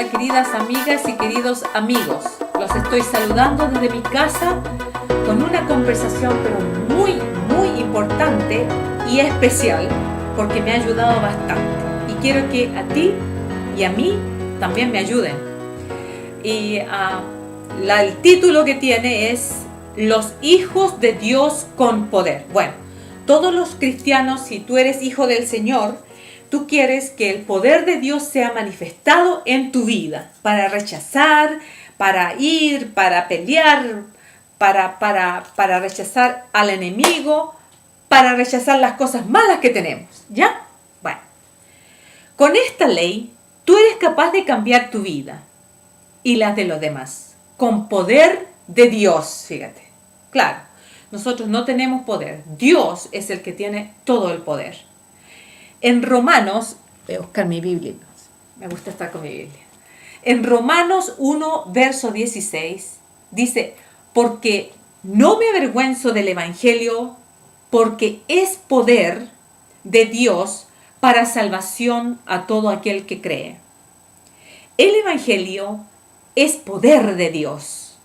Hola queridas amigas y queridos amigos. Los estoy saludando desde mi casa con una conversación pero muy importante y especial porque me ha ayudado bastante. Y quiero que a ti y a mí también me ayuden. Y el título que tiene es Los hijos de Dios con poder. Bueno, todos los cristianos, si tú eres hijo del Señor, tú quieres que el poder de Dios sea manifestado en tu vida, para rechazar, para ir, para pelear, para rechazar al enemigo, para rechazar las cosas malas que tenemos, ¿ya? Bueno, con esta ley, tú eres capaz de cambiar tu vida y las de los demás, con poder de Dios, fíjate. Claro, nosotros no tenemos poder, Dios es el que tiene todo el poder. En Romanos, voy a buscar mi Biblia, me gusta estar con mi Biblia. En Romanos 1, verso 16, dice, porque no me avergüenzo del Evangelio, porque es poder de Dios para salvación a todo aquel que cree. El Evangelio es poder de Dios.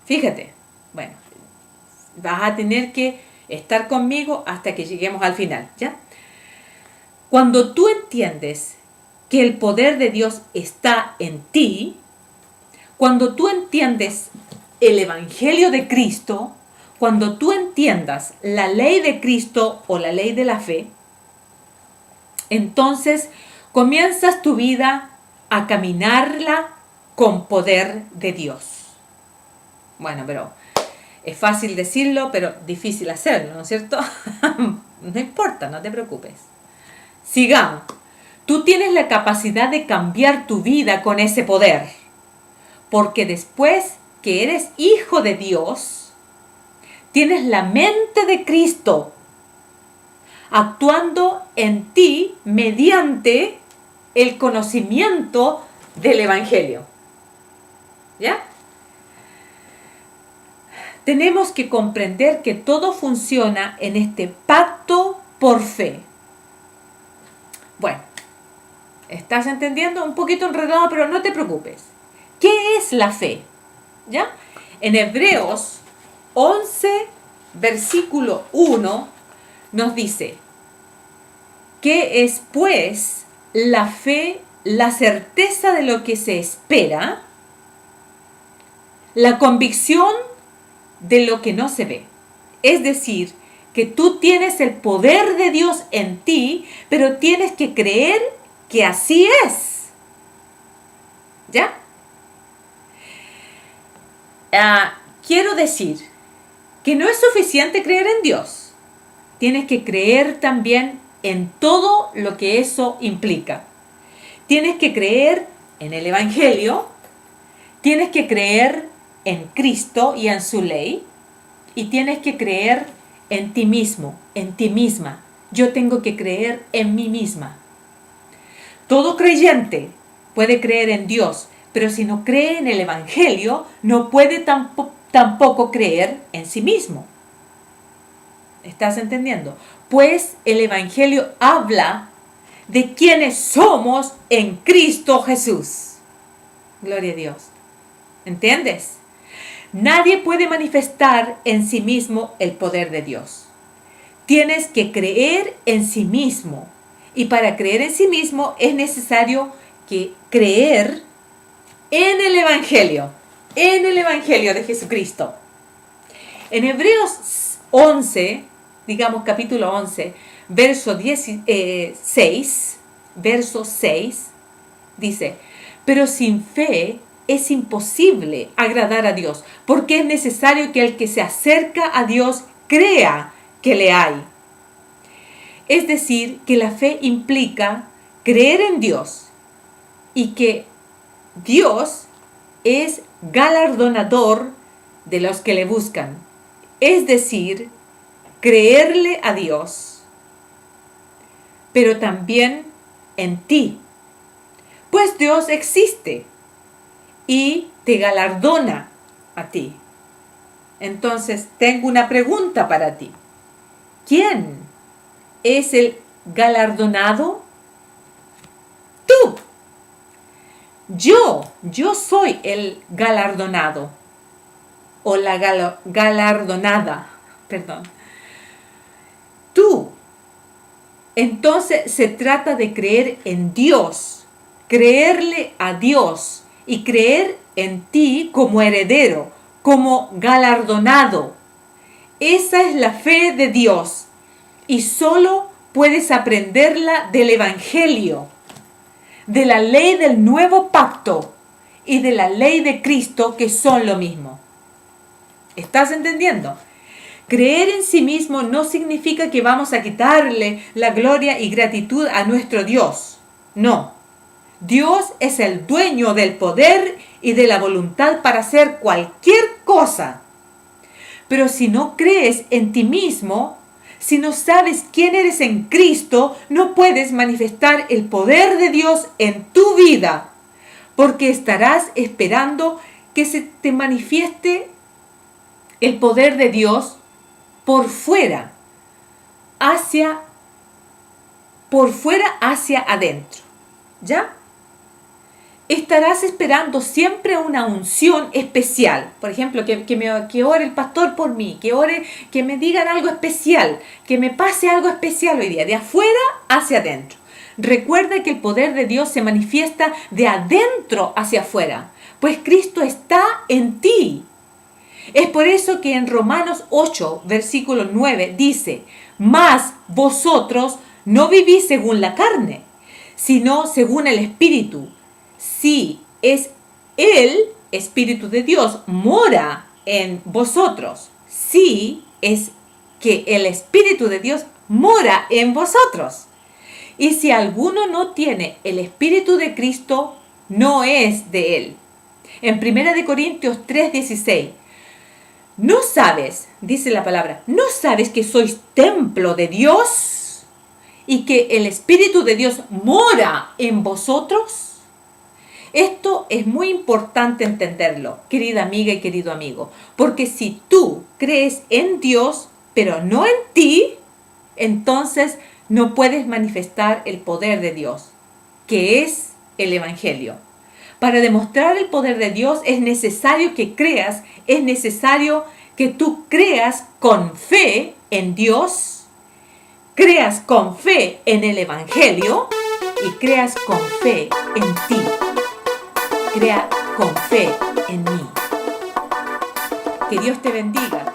Fíjate, bueno, vas a tener que estar conmigo hasta que lleguemos al final, ¿ya? Cuando tú entiendes que el poder de Dios está en ti, cuando tú entiendes el Evangelio de Cristo, cuando tú entiendas la ley de Cristo o la ley de la fe, entonces comienzas tu vida a caminarla con poder de Dios. Bueno, pero es fácil decirlo, pero difícil hacerlo, ¿no es cierto? No importa, no te preocupes. Sigamos. Tú tienes la capacidad de cambiar tu vida con ese poder. Porque después que eres hijo de Dios, tienes la mente de Cristo actuando en ti mediante el conocimiento del Evangelio. ¿Ya? Tenemos que comprender que todo funciona en este pacto por fe. Bueno, ¿estás entendiendo? Un poquito enredado, pero no te preocupes. ¿Qué es la fe? ¿Ya? En Hebreos 11, versículo 1, nos dice, ¿qué es pues la fe? La certeza de lo que se espera, la convicción de lo que no se ve. Es decir, que tú tienes el poder de Dios en ti, pero tienes que creer que así es. ¿Ya? Quiero decir que no es suficiente creer en Dios. Tienes que creer también en todo lo que eso implica. Tienes que creer en el Evangelio, tienes que creer en Cristo y en su ley, y tienes que creer en ti mismo, en ti misma. Yo tengo que creer en mí misma. Todo creyente puede creer en Dios, pero si no cree en el Evangelio, no puede tampoco creer en sí mismo. ¿Estás entendiendo? Pues el Evangelio habla de quienes somos en Cristo Jesús. Gloria a Dios. ¿Entiendes? Nadie puede manifestar en sí mismo el poder de Dios. Tienes que creer en sí mismo. Y para creer en sí mismo es necesario que creer en el Evangelio de Jesucristo. En Hebreos 11, digamos capítulo 11, verso 6, dice, pero sin fe es imposible agradar a Dios, porque es necesario que el que se acerca a Dios crea que le hay. Es decir, que la fe implica creer en Dios y que Dios es galardonador de los que le buscan. Es decir, creerle a Dios, pero también en ti. Pues Dios existe y te galardona a ti. Entonces, tengo una pregunta para ti. ¿Quién es el galardonado? Tú. Yo soy el galardonado o la galardonada, perdón. Tú. Entonces se trata de creer en Dios, creerle a Dios y creer en ti como heredero, como galardonado. Esa es la fe de Dios y solo puedes aprenderla del Evangelio, de la ley del nuevo pacto y de la ley de Cristo, que son lo mismo. ¿Estás entendiendo? Creer en sí mismo no significa que vamos a quitarle la gloria y gratitud a nuestro Dios. No. Dios es el dueño del poder y de la voluntad para hacer cualquier cosa. Pero si no crees en ti mismo, si no sabes quién eres en Cristo, no puedes manifestar el poder de Dios en tu vida, porque estarás esperando que se te manifieste el poder de Dios por fuera hacia adentro. ¿Ya? Estarás esperando siempre una unción especial. Por ejemplo, que ore el pastor por mí, que me digan algo especial, que me pase algo especial hoy día, de afuera hacia adentro. Recuerda que el poder de Dios se manifiesta de adentro hacia afuera, pues Cristo está en ti. Es por eso que en Romanos 8, versículo 9 dice: mas vosotros no vivís según la carne, sino según el Espíritu. Si es el Espíritu de Dios mora en vosotros. Si es que el Espíritu de Dios mora en vosotros. Y si alguno no tiene el Espíritu de Cristo, no es de él. En 1 Corintios 3:16, ¿no sabes, dice la palabra, no sabes que sois templo de Dios y que el Espíritu de Dios mora en vosotros? Esto es muy importante entenderlo, querida amiga y querido amigo, porque si tú crees en Dios, pero no en ti, entonces no puedes manifestar el poder de Dios, que es el Evangelio. Para demostrar el poder de Dios es necesario que creas, es necesario que tú creas con fe en Dios, creas con fe en el Evangelio y creas con fe en ti. Crea con fe en mí. Que Dios te bendiga.